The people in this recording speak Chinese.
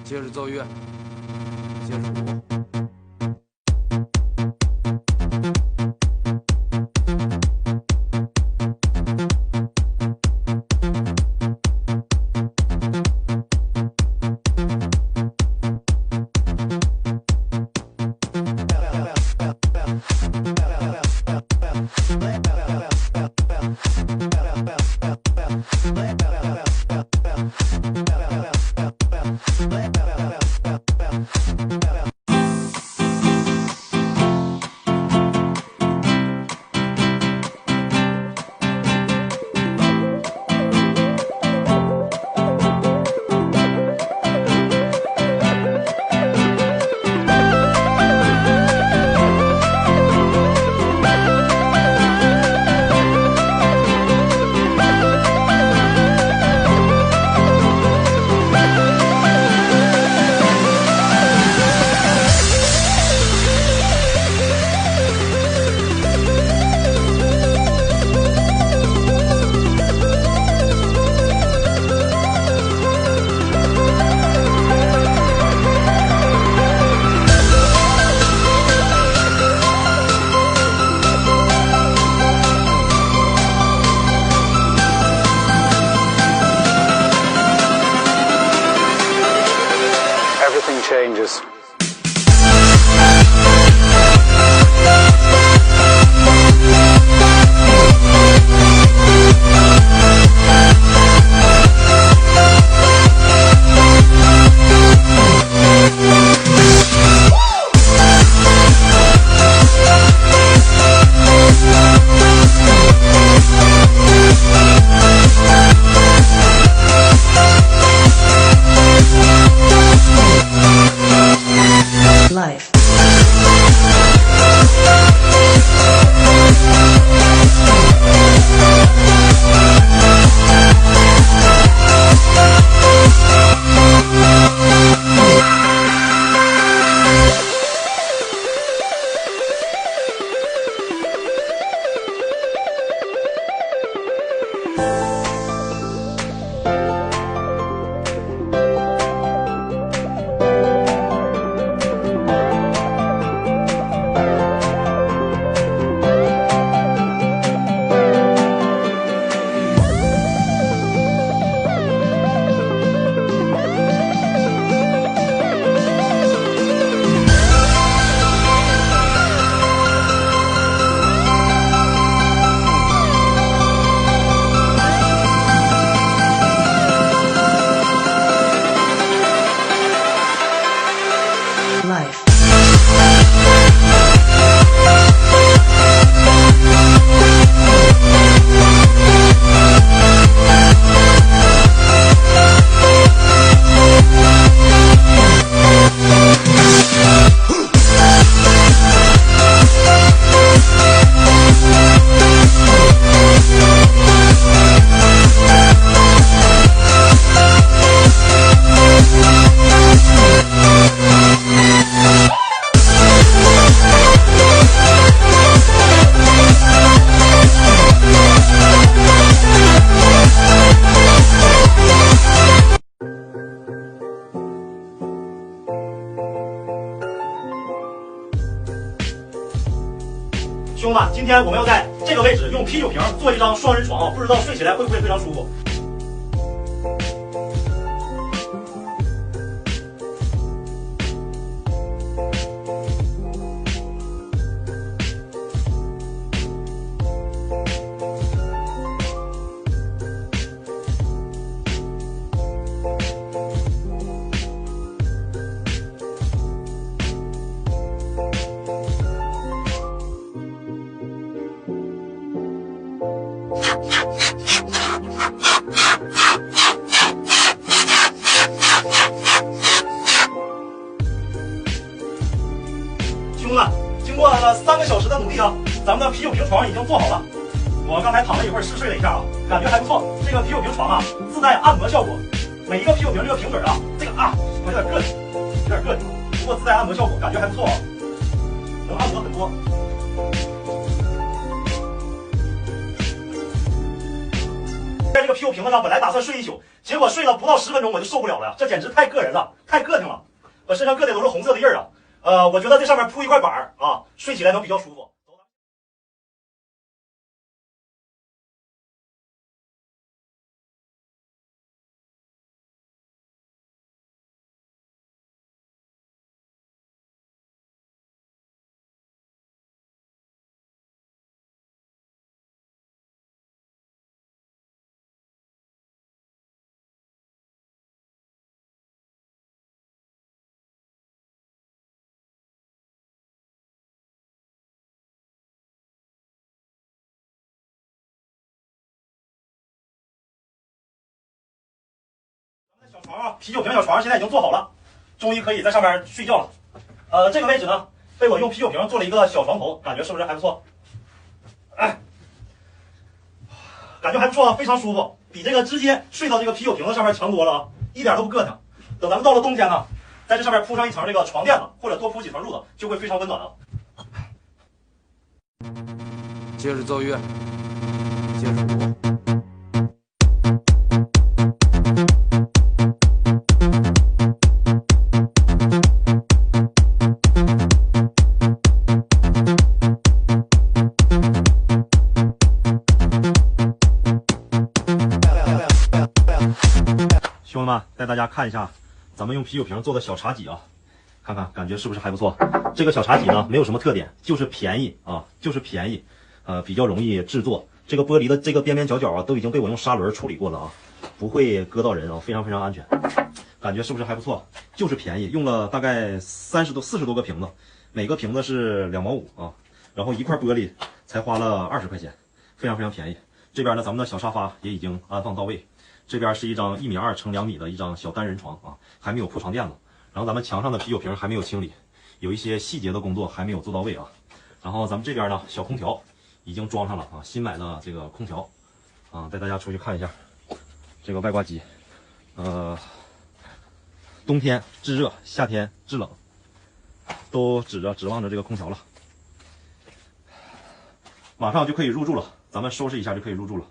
接着奏乐，接着舞。Everything changes. Life. Life.兄弟们，今天我们要在这个位置用啤酒瓶做一张双人床，不知道睡起来会不会非常舒服？兄弟们，经过了3个小时的努力啊，咱们的啤酒瓶床已经做好了。我刚才躺了一会儿试睡了一下啊，感觉还不错。这个啤酒瓶床啊，自带按摩效果，每一个啤酒瓶这个瓶嘴啊，这个啊，有点硌，有点硌。不过自带按摩效果，感觉还不错啊，能按摩很多。在这个啤酒瓶子上，本来打算睡一宿，结果睡了不到10分钟我就受不了了呀，这简直太硌人了，太膈应了。我身上硌的都是红色的印儿啊。我觉得这上面铺一块板儿啊，睡起来能比较舒服。小床啊，啤酒瓶小床现在已经做好了，终于可以在上面睡觉了。这个位置呢，被我用啤酒瓶做了一个小床头，感觉是不是还不错？哎，感觉还不错，非常舒服，比这个直接睡到这个啤酒瓶子上面强多了啊，一点都不硌疼。等咱们到了冬天呢，在这上面铺上一层这个床垫子，或者多铺几层褥子，就会非常温暖啊。接着奏乐，接着舞。兄弟们，带大家看一下咱们用啤酒瓶做的小茶几啊，看看感觉是不是还不错？这个小茶几呢，没有什么特点，就是便宜啊，就是便宜，比较容易制作。这个玻璃的这个边边角角啊，都已经被我用砂轮处理过了啊，不会割到人啊，非常非常安全。感觉是不是还不错？就是便宜，用了大概40多个瓶子，每个瓶子是2毛5啊，然后一块玻璃才花了20块钱，非常非常便宜。这边呢，咱们的小沙发也已经安放到位。这边是一张1.2米乘2米的一张小单人床啊，还没有铺床垫子。然后咱们墙上的啤酒瓶还没有清理，有一些细节的工作还没有做到位啊。然后咱们这边呢，小空调已经装上了啊，新买的这个空调啊，带大家出去看一下这个外挂机。冬天制热，夏天制冷，都指望着这个空调了。马上就可以入住了，咱们收拾一下就可以入住了。